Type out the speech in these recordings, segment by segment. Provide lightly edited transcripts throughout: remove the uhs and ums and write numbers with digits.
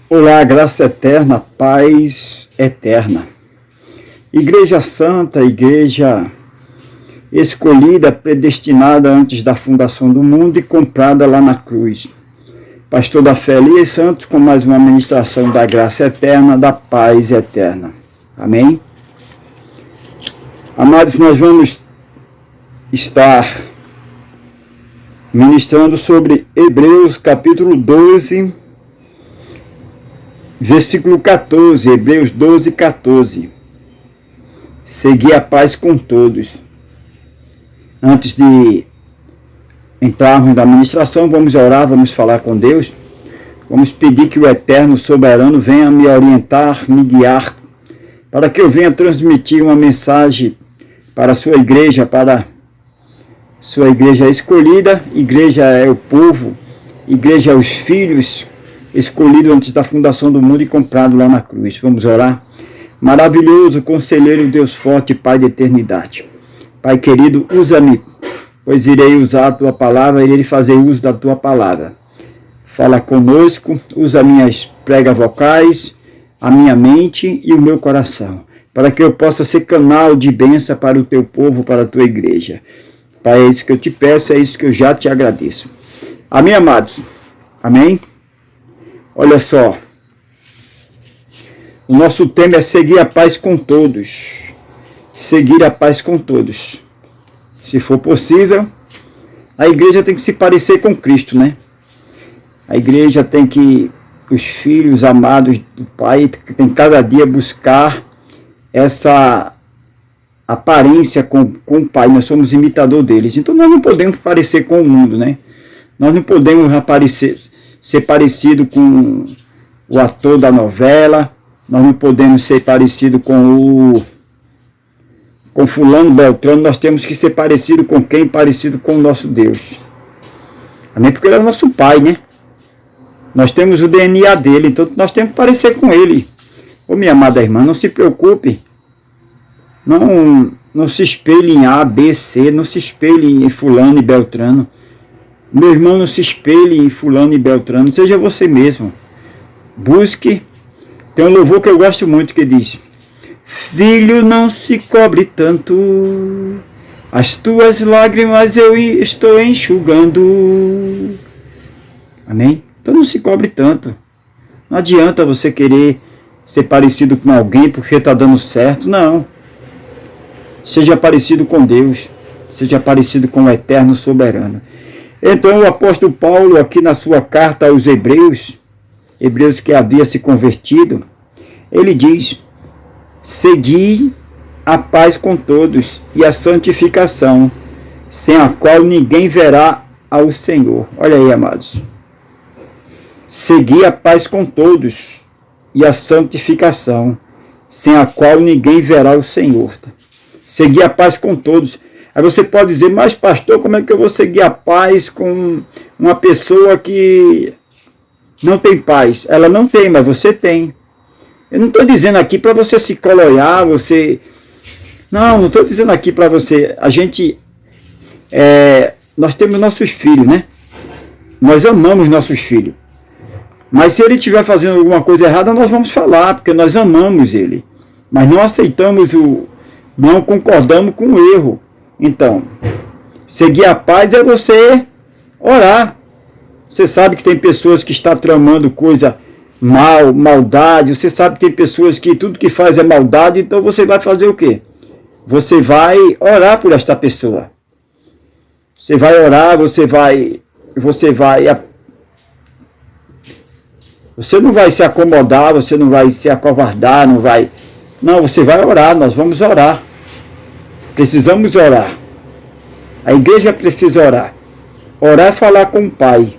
Olá, graça eterna, paz eterna. Igreja Santa, igreja escolhida, predestinada antes da fundação do mundo e comprada lá na cruz. Pastor da Fé Elias Santos com mais uma ministração da graça eterna, da paz eterna. Amém? Amados, nós vamos estar ministrando sobre Hebreus capítulo 12, versículo 14, Hebreus 12, 14. Segui a paz com todos. Antes de entrarmos na ministração, vamos orar, vamos falar com Deus. Vamos pedir que o Eterno Soberano venha me orientar, me guiar, para que eu venha transmitir uma mensagem para a sua igreja, para sua igreja escolhida. Igreja é o povo, igreja é os filhos escolhido antes da fundação do mundo e comprado lá na cruz. Vamos orar? Maravilhoso, conselheiro, Deus forte, Pai de eternidade. Pai querido, usa-me, pois irei usar a Tua palavra, irei fazer uso da Tua palavra. Fala conosco, usa minhas pregas vocais, a minha mente e o meu coração, para que eu possa ser canal de bênção para o Teu povo, para a Tua igreja. Pai, é isso que eu te peço, é isso que eu já te agradeço. Amém, amados? Amém? Olha só, o nosso tema é seguir a paz com todos. Seguir a paz com todos. Se for possível, a igreja tem que se parecer com Cristo, né? A igreja tem que, os filhos amados do Pai, tem cada dia buscar essa aparência com o Pai. Nós somos imitador deles. Então nós não podemos parecer com o mundo, né? Nós não podemos ser parecido com o ator da novela, nós não podemos ser parecido com fulano, beltrano, nós temos que ser parecido com quem? Parecido com o nosso Deus. Amém? Porque ele é o nosso Pai, né? Nós temos o DNA dele, então nós temos que parecer com ele. Ô minha amada irmã, não se preocupe, não se espelhe em A, B, C, não se espelhe em fulano e beltrano. Meu irmão, não se espelhe em fulano e beltrano, seja você mesmo. Busque. Tem um louvor que eu gosto muito que diz: filho, não se cobre tanto, as tuas lágrimas eu estou enxugando. Amém? Então não se cobre tanto. Não adianta você querer ser parecido com alguém porque está dando certo, não. Seja parecido com Deus, seja parecido com o Eterno Soberano. Então o apóstolo Paulo, aqui na sua carta aos Hebreus que havia se convertido, ele diz: segui a paz com todos e a santificação, sem a qual ninguém verá ao Senhor. Olha aí, amados. Segui a paz com todos e a santificação, sem a qual ninguém verá o Senhor. Segui a paz com todos. Aí você pode dizer: mas pastor, como é que eu vou seguir a paz com uma pessoa que não tem paz? Ela não tem, mas você tem. Eu não estou dizendo aqui para você se coloiar, você... Não estou dizendo aqui para você... A gente... nós temos nossos filhos, né? Nós amamos nossos filhos. Mas se ele estiver fazendo alguma coisa errada, nós vamos falar, porque nós amamos ele. Mas não aceitamos não concordamos com o erro. Então, seguir a paz é você orar. Você sabe que tem pessoas que estão tramando coisa maldade. Você sabe que tem pessoas que tudo que faz é maldade. Então você vai fazer o quê? Você vai orar por esta pessoa. Você vai orar, você não vai se acomodar, você não vai se acovardar, não, você vai orar, nós vamos orar. Precisamos orar. A igreja precisa orar. Orar é falar com o Pai.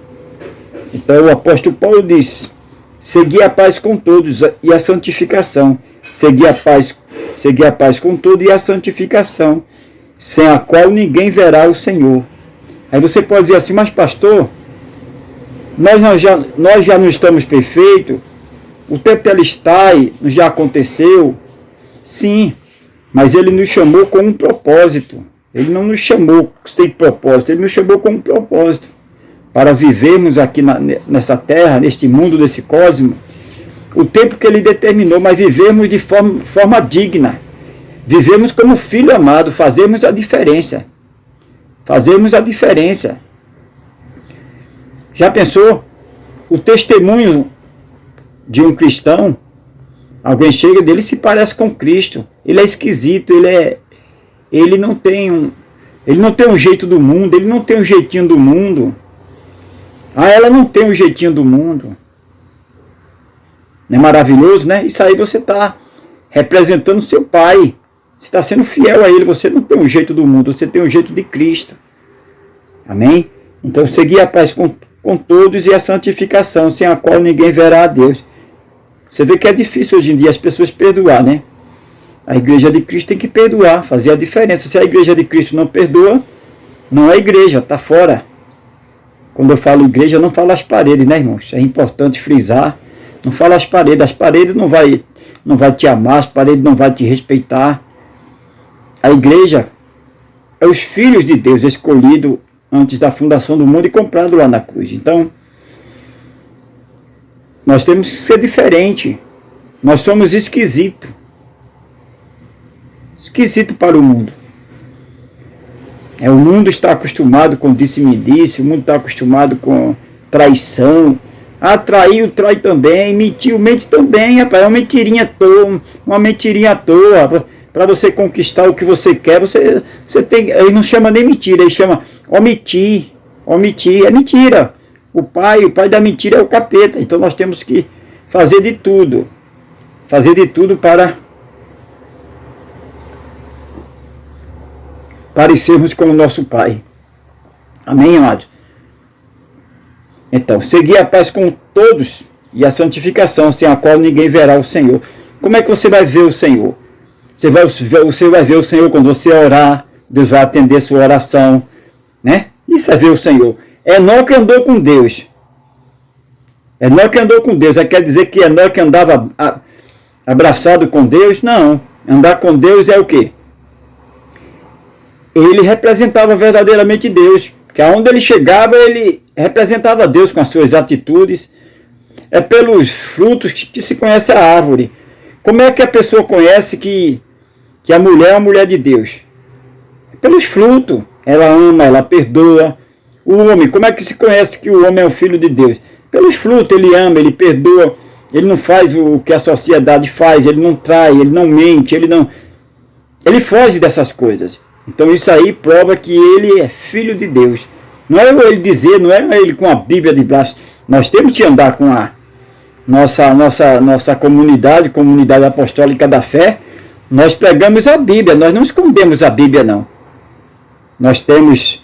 Então o apóstolo Paulo diz: segui a paz com todos e a santificação. Segui a paz com todos e a santificação, sem a qual ninguém verá o Senhor. Aí você pode dizer assim: mas pastor, nós já não estamos perfeitos, o tetelestai já aconteceu. Sim, mas ele nos chamou com um propósito. Ele não nos chamou sem propósito, ele nos chamou com um propósito. Para vivermos aqui nessa terra, neste mundo, nesse cosmos, o tempo que Ele determinou, mas vivemos de forma digna. Vivemos como filho amado, fazemos a diferença. Fazemos a diferença. Já pensou? O testemunho de um cristão, alguém chega dele e se parece com Cristo. Ele é esquisito, ele não tem um jeito do mundo, ele não tem um jeitinho do mundo. Ah, ela não tem um jeitinho do mundo. Não é maravilhoso, né? Isso aí você está representando seu pai. Você está sendo fiel a ele. Você não tem um jeito do mundo, você tem um jeito de Cristo. Amém? Então, seguir a paz com todos e a santificação, sem a qual ninguém verá a Deus. Você vê que é difícil hoje em dia as pessoas perdoar, né? A igreja de Cristo tem que perdoar, fazer a diferença. Se a igreja de Cristo não perdoa, não é igreja, está fora. Quando eu falo igreja, eu não falo as paredes, né, irmãos? É importante frisar. Não falo as paredes não vai te amar, as paredes não vai te respeitar. A igreja é os filhos de Deus escolhidos antes da fundação do mundo e comprado lá na cruz. Então, nós temos que ser diferente. Nós somos esquisitos. Esquisito para o mundo. O mundo está acostumado com disse-me-disse, o mundo está acostumado com traição. Ah, traiu, trai também, mentiu, mente também, rapaz. É uma mentirinha à toa. Para você conquistar o que você quer, você tem. Ele não chama nem mentira, ele chama omitir. Omitir é mentira. O pai da mentira é o capeta. Então nós temos que fazer de tudo. Fazer de tudo para parecermos com o nosso Pai. Amém, amados? Então, seguir a paz com todos e a santificação, sem a qual ninguém verá o Senhor. Como é que você vai ver o Senhor? Você vai ver o Senhor quando você orar, Deus vai atender sua oração, né? Isso é ver o Senhor. Enoque andou com Deus. Enoque andou com Deus. Quer dizer que Enoque andava abraçado com Deus? Não. Andar com Deus é o quê? Ele representava verdadeiramente Deus. Que aonde ele chegava, ele representava Deus com as suas atitudes. É pelos frutos que se conhece a árvore. Como é que a pessoa conhece que a mulher é a mulher de Deus? É pelos frutos. Ela ama, ela perdoa. O homem, como é que se conhece que o homem é o filho de Deus? Pelos frutos, ele ama, ele perdoa. Ele não faz o que a sociedade faz, ele não trai, ele não mente, ele foge dessas coisas. Então isso aí prova que ele é filho de Deus. Não é ele dizer, não é ele com a Bíblia de braço. Nós temos que andar com a nossa comunidade apostólica da fé. Nós pregamos a Bíblia, nós não escondemos a Bíblia, não. Nós temos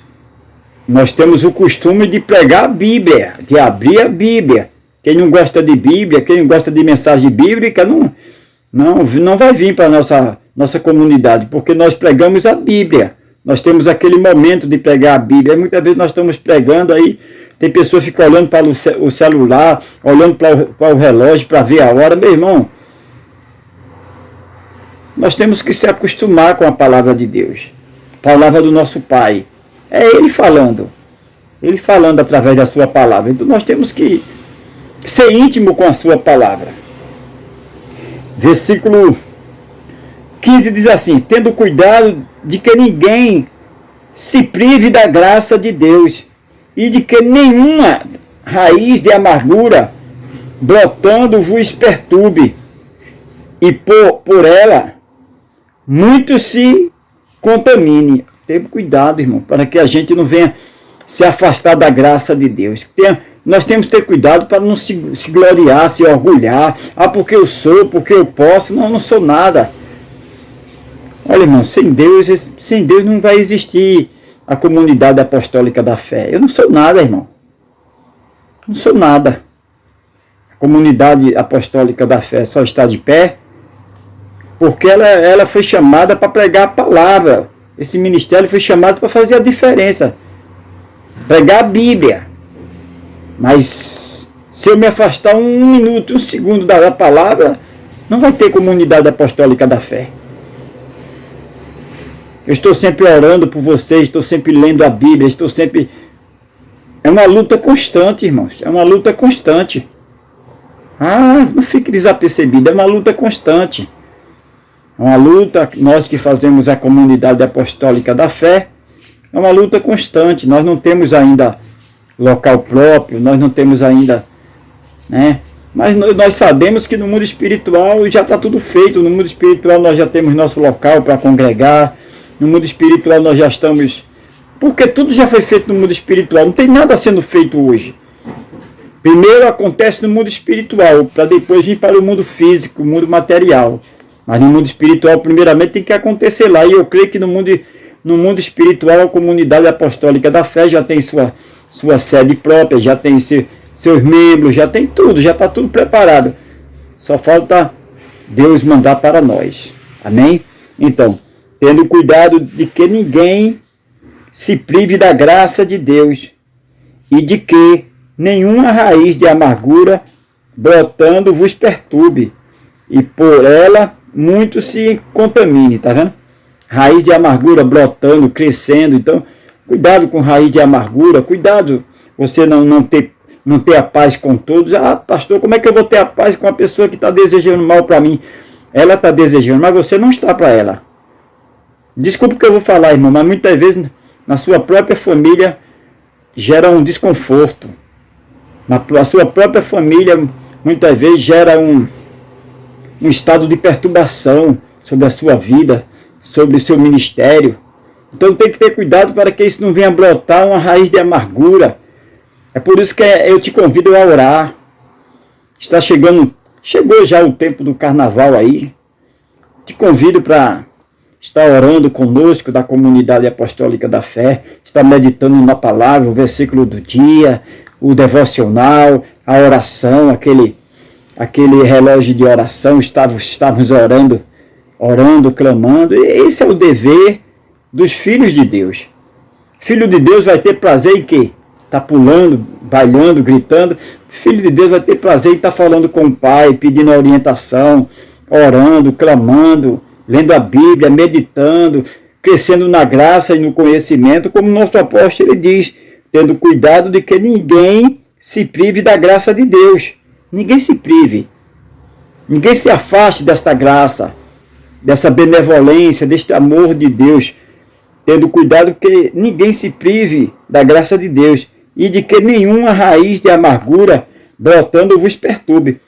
o costume de pregar a Bíblia, de abrir a Bíblia. Quem não gosta de Bíblia, quem não gosta de mensagem bíblica, não vai vir para a nossa comunidade, porque nós pregamos a Bíblia. Nós temos aquele momento de pregar a Bíblia. Muitas vezes nós estamos pregando aí, tem pessoas que ficam olhando para o celular, olhando para o relógio para ver a hora. Meu irmão, nós temos que se acostumar com a palavra de Deus, a palavra do nosso Pai. É Ele falando através da sua palavra. Então nós temos que ser íntimo com a sua palavra. Versículo 15 diz assim: tendo cuidado de que ninguém se prive da graça de Deus, e de que nenhuma raiz de amargura brotando vos perturbe, e por ela muitos se contamine. Tenha cuidado, irmão, para que a gente não venha se afastar da graça de Deus. Nós temos que ter cuidado para não se gloriar, se orgulhar. Ah, porque eu sou, porque eu posso. Não sou nada. Olha, irmão, sem Deus não vai existir a comunidade apostólica da fé. Eu não sou nada, irmão. Não sou nada. A comunidade apostólica da fé só está de pé porque ela foi chamada para pregar a palavra. Esse ministério foi chamado para fazer a diferença. Pregar a Bíblia. Mas se eu me afastar um minuto, um segundo da palavra, não vai ter comunidade apostólica da fé. Eu estou sempre orando por vocês, estou sempre lendo a Bíblia, estou sempre... É uma luta constante, irmãos. É uma luta constante. Ah, não fique desapercebido, é uma luta constante. É uma luta, nós que fazemos a comunidade apostólica da fé, é uma luta constante. Nós não temos ainda local próprio, nós não temos ainda, né? Mas nós sabemos que no mundo espiritual já está tudo feito. No mundo espiritual nós já temos nosso local para congregar. No mundo espiritual nós já estamos... Porque tudo já foi feito no mundo espiritual. Não tem nada sendo feito hoje. Primeiro acontece no mundo espiritual, para depois vir para o mundo físico, o mundo material. Mas no mundo espiritual, primeiramente, tem que acontecer lá. E eu creio que no mundo espiritual, a comunidade apostólica da fé já tem sua sede própria, já tem seus membros, já tem tudo, já está tudo preparado. Só falta Deus mandar para nós. Amém? Então, tendo cuidado de que ninguém se prive da graça de Deus e de que nenhuma raiz de amargura brotando vos perturbe e por ela muito se contamine, tá vendo? Raiz de amargura brotando, crescendo. Então, cuidado com raiz de amargura, cuidado você não ter a paz com todos. Ah, pastor, como é que eu vou ter a paz com a pessoa que está desejando mal para mim? Ela está desejando, mas você não está para ela. Desculpa o que eu vou falar, irmão, mas muitas vezes na sua própria família gera um desconforto. Na sua própria família muitas vezes gera um estado de perturbação sobre a sua vida, sobre o seu ministério. Então tem que ter cuidado para que isso não venha brotar uma raiz de amargura. É por isso que eu te convido a orar. Chegou já o tempo do carnaval aí. Te convido para estar orando conosco da comunidade apostólica da fé, estar meditando na palavra, o versículo do dia, o devocional, a oração, aquele relógio de oração, estávamos orando, clamando. E esse é o dever dos filhos de Deus. Filho de Deus vai ter prazer em quê? Está pulando, bailando, gritando. Filho de Deus vai ter prazer em estar falando com o Pai, pedindo orientação, orando, clamando, lendo a Bíblia, meditando, crescendo na graça e no conhecimento, como nosso apóstolo ele diz, tendo cuidado de que ninguém se prive da graça de Deus. Ninguém se prive. Ninguém se afaste desta graça, dessa benevolência, deste amor de Deus, tendo cuidado que ninguém se prive da graça de Deus e de que nenhuma raiz de amargura brotando vos perturbe.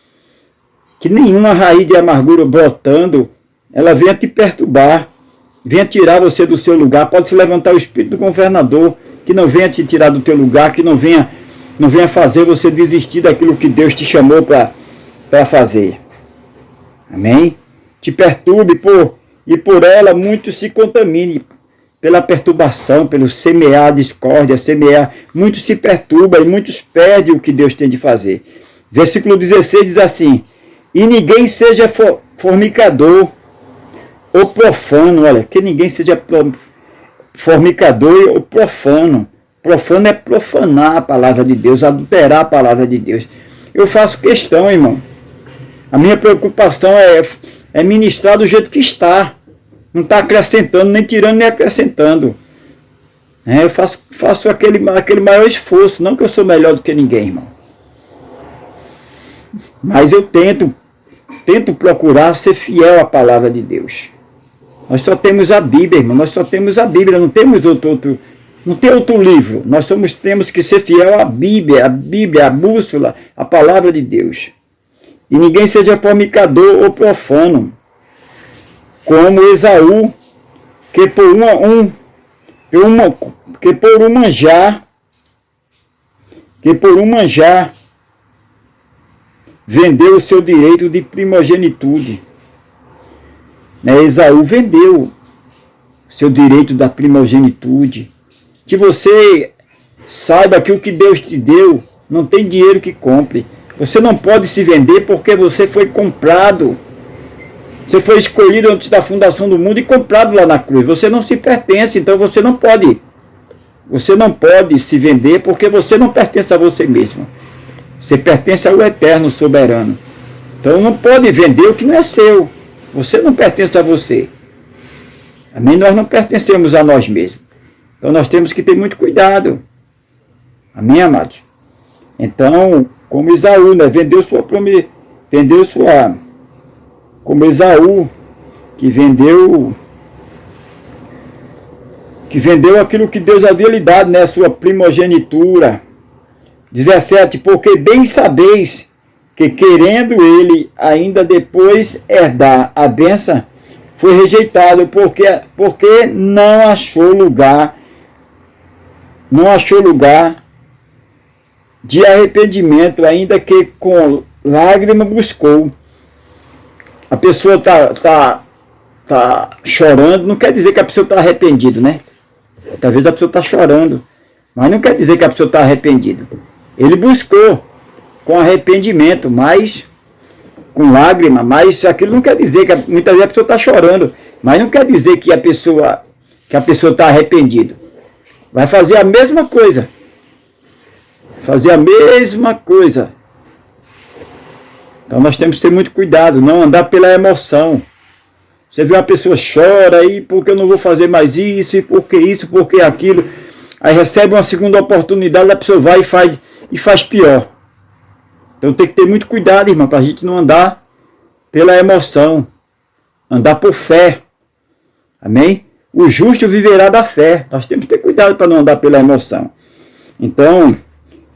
Que nenhuma raiz de amargura brotando, ela venha te perturbar, venha tirar você do seu lugar. Pode se levantar o espírito do governador, que não venha te tirar do teu lugar, que não venha fazer você desistir daquilo que Deus te chamou para fazer. Amém? Te perturbe e por ela muito se contamine. Pela perturbação, pelo semear a discórdia, muitos se perturbam e muitos perdem o que Deus tem de fazer. Versículo 16 diz assim: e ninguém seja fornicador ou profano. Olha, que ninguém seja fornicador ou profano. Profano é profanar a palavra de Deus, adulterar a palavra de Deus. Eu faço questão, irmão. A minha preocupação é ministrar do jeito que está. Não está acrescentando, nem tirando, nem acrescentando. Eu faço aquele maior esforço. Não que eu sou melhor do que ninguém, irmão. Mas eu tento procurar ser fiel à palavra de Deus. Nós só temos a Bíblia, irmão. Nós só temos a Bíblia. Não temos não tem outro livro. Nós temos que ser fiel à Bíblia, a bússola, a palavra de Deus. E ninguém seja fornicador ou profano, como Esaú, que por um manjar vendeu o seu direito de primogenitude. Esaú vendeu o seu direito da primogenitude. Que você saiba que o que Deus te deu não tem dinheiro que compre. Você não pode se vender porque você foi comprado. Você foi escolhido antes da fundação do mundo e comprado lá na cruz. Você não se pertence, então você não pode. Você não pode se vender porque você não pertence a você mesmo. Você pertence ao eterno soberano. Então não pode vender o que não é seu. Você não pertence a você. Amém? Nós não pertencemos a nós mesmos. Então nós temos que ter muito cuidado. Amém, amados? Então, como Esaú, vendeu vendeu sua, como Esaú, que vendeu aquilo que Deus havia lhe dado, né, sua primogenitura. 17, porque bem sabeis que querendo ele ainda depois herdar a bênção, foi rejeitado, porque não achou lugar de arrependimento, ainda que com lágrima buscou. A pessoa tá chorando, não quer dizer que a pessoa está arrependida, né? Talvez a pessoa está chorando, mas não quer dizer que a pessoa está arrependida. Ele buscou com arrependimento, mas com lágrima, mas aquilo não quer dizer que muitas vezes a pessoa está chorando, mas não quer dizer que a pessoa está arrependida. Vai fazer a mesma coisa. Então nós temos que ter muito cuidado, não andar pela emoção. Você vê uma pessoa chora aí, porque eu não vou fazer mais isso, e porque aquilo. Aí recebe uma segunda oportunidade, a pessoa vai e faz pior. Então tem que ter muito cuidado, irmão, para a gente não andar pela emoção. Andar por fé. Amém? O justo viverá da fé. Nós temos que ter cuidado para não andar pela emoção. Então,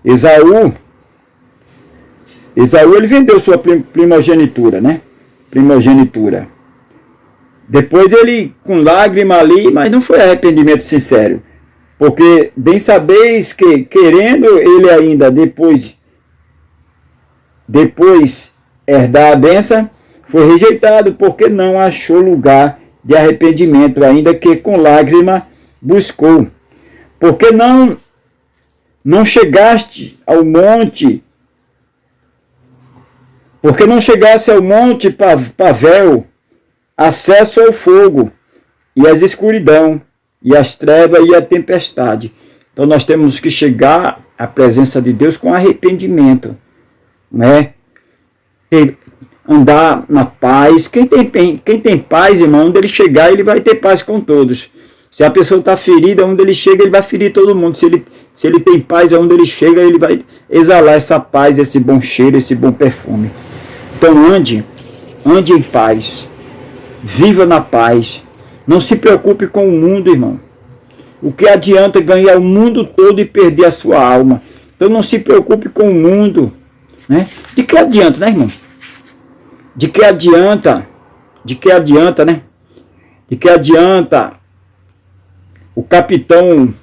Esaú ele vendeu sua primogenitura, né? Primogenitura. Depois ele, com lágrima ali, mas não foi arrependimento sincero. Porque bem sabeis que, querendo ele ainda depois herdar a bênção, foi rejeitado, porque não achou lugar de arrependimento, ainda que com lágrima buscou. Porque não chegaste ao monte, porque não chegasse ao monte Pavel, acesso ao fogo, e às escuridão, e às trevas e à tempestade. Então nós temos que chegar à presença de Deus com arrependimento, né? Andar na paz. Quem tem paz, irmão, onde ele chegar, ele vai ter paz com todos. Se a pessoa está ferida, onde ele chega, ele vai ferir todo mundo. Se ele tem paz, onde ele chega, ele vai exalar essa paz, esse bom cheiro, esse bom perfume. Então ande em paz. Viva na paz. Não se preocupe com o mundo, irmão. O que adianta ganhar o mundo todo e perder a sua alma? Então não se preocupe com o mundo, né? De que adianta, né, irmão? De que adianta, né? De que adianta o capitão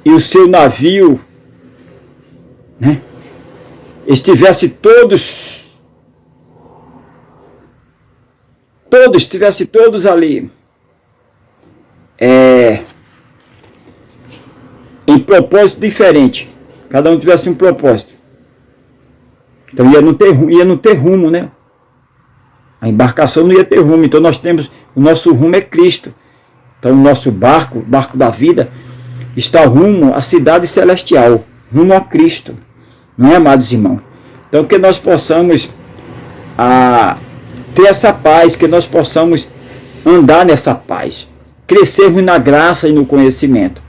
e o seu navio, né? Estivesse todos ali em propósito diferente, cada um tivesse um propósito, então ia não ter rumo, né? A embarcação não ia ter rumo. Então nós temos, o nosso rumo é Cristo. Então o nosso barco da vida, está rumo à cidade celestial, rumo a Cristo, não é, amados irmãos? Então que nós possamos ter essa paz, que nós possamos andar nessa paz, crescermos na graça e no conhecimento.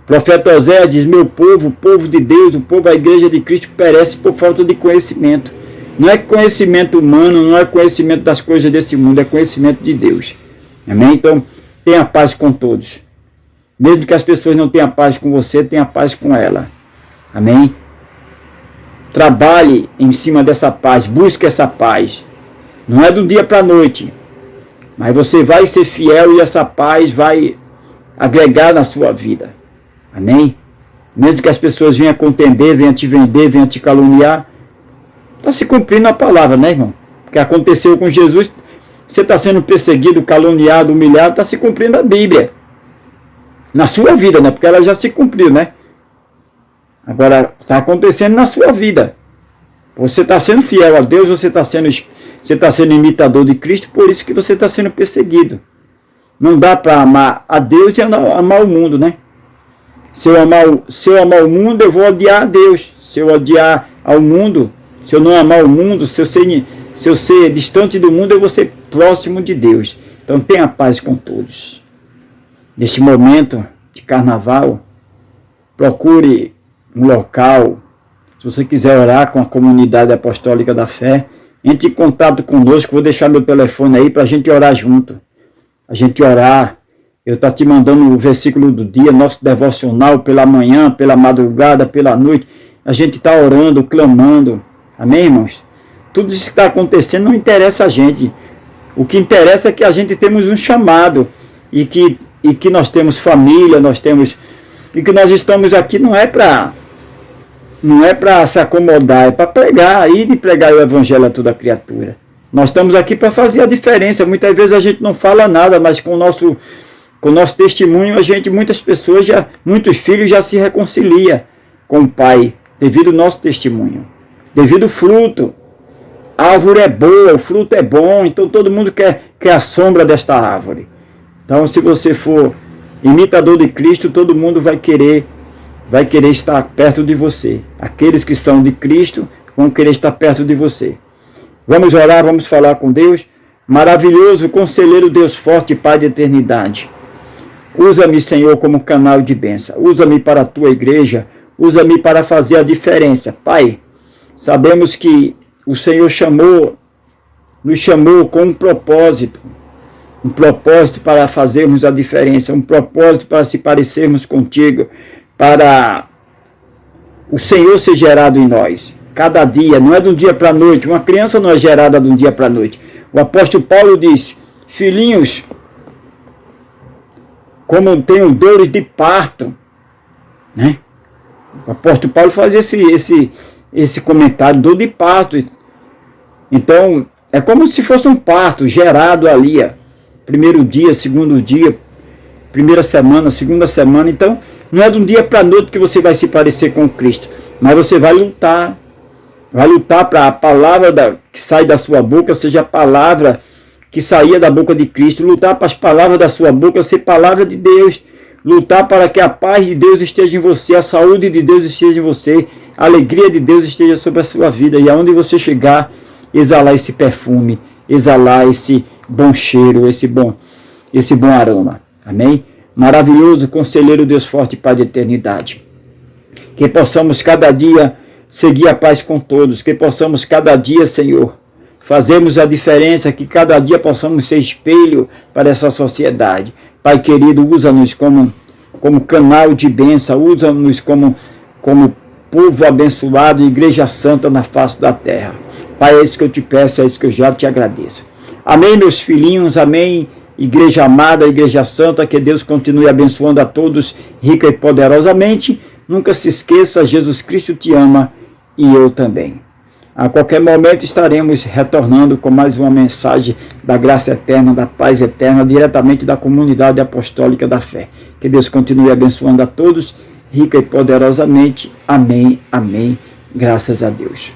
O profeta Oséias diz: meu povo, o povo de Deus, o povo da igreja de Cristo perece por falta de conhecimento. Não é conhecimento humano, não é conhecimento das coisas desse mundo, é conhecimento de Deus. Amém? Então, tenha paz com todos. Mesmo que as pessoas não tenham paz com você, tenha paz com ela. Amém? Trabalhe em cima dessa paz, busque essa paz. Não é do dia para a noite, mas você vai ser fiel e essa paz vai agregar na sua vida. Amém? Mesmo que as pessoas venham contender, venham te vender, venham te caluniar, está se cumprindo a palavra, né, irmão? Porque aconteceu com Jesus, você está sendo perseguido, caluniado, humilhado, está se cumprindo a Bíblia. Na sua vida, né? Porque ela já se cumpriu, né? Agora, está acontecendo na sua vida. Você está sendo fiel a Deus, você está sendo imitador de Cristo, por isso que você está sendo perseguido. Não dá para amar a Deus e amar o mundo, né? Se eu amar o mundo, eu vou odiar a Deus. Se eu odiar ao mundo, se eu não amar o mundo, se eu ser distante do mundo, eu vou ser próximo de Deus. Então tenha paz com todos. Neste momento de carnaval, procure um local Se você quiser orar com a comunidade apostólica da fé, entre em contato conosco, vou deixar meu telefone aí para a gente orar junto. A gente orar, eu estou te mandando o versículo do dia, nosso devocional pela manhã, pela madrugada, pela noite. A gente está orando, clamando. Amém, irmãos? Tudo isso que está acontecendo não interessa a gente. O que interessa é que a gente temos um chamado e que nós temos família, e que nós estamos aqui não é para se acomodar, é para pregar, ir e pregar o evangelho a toda criatura. Nós estamos aqui para fazer a diferença. Muitas vezes a gente não fala nada, mas com o nosso testemunho, muitos filhos já se reconciliam com o Pai, devido ao nosso testemunho, devido ao fruto. A árvore é boa, o fruto é bom, então todo mundo quer a sombra desta árvore. Então, se você for imitador de Cristo, todo mundo vai querer estar perto de você. Aqueles que são de Cristo vão querer estar perto de você. Vamos orar, vamos falar com Deus. Maravilhoso, conselheiro Deus forte, Pai de eternidade. Usa-me, Senhor, como canal de bênção. Usa-me para a tua igreja. Usa-me para fazer a diferença. Pai, sabemos que o Senhor nos chamou com um propósito para fazermos a diferença, um propósito para se parecermos contigo, para o Senhor ser gerado em nós. Cada dia, não é de um dia para a noite, uma criança não é gerada de um dia para a noite. O apóstolo Paulo diz, filhinhos, como tenho dores de parto, né? O apóstolo Paulo faz esse comentário, dor de parto. Então, é como se fosse um parto gerado ali, primeiro dia, segundo dia, primeira semana, segunda semana. Então, não é de um dia para a noite que você vai se parecer com Cristo, mas você vai lutar para a palavra que sai da sua boca seja a palavra que saía da boca de Cristo, lutar para as palavras da sua boca ser palavra de Deus, lutar para que a paz de Deus esteja em você, a saúde de Deus esteja em você, a alegria de Deus esteja sobre a sua vida, e aonde você chegar, exalar esse perfume, exalar esse bom cheiro, esse bom aroma. Amém? Maravilhoso, conselheiro Deus forte, Pai de eternidade. Que possamos cada dia seguir a paz com todos, que possamos cada dia, Senhor, fazermos a diferença, que cada dia possamos ser espelho para essa sociedade. Pai querido, usa-nos como canal de bênção, usa-nos como povo abençoado, igreja santa na face da terra. Pai, é isso que eu te peço, é isso que eu já te agradeço. Amém, meus filhinhos, amém. Igreja amada, igreja santa, que Deus continue abençoando a todos, rica e poderosamente. Nunca se esqueça, Jesus Cristo te ama e eu também. A qualquer momento estaremos retornando com mais uma mensagem da graça eterna, da paz eterna, diretamente da comunidade apostólica da fé. Que Deus continue abençoando a todos, rica e poderosamente. Amém, amém. Graças a Deus.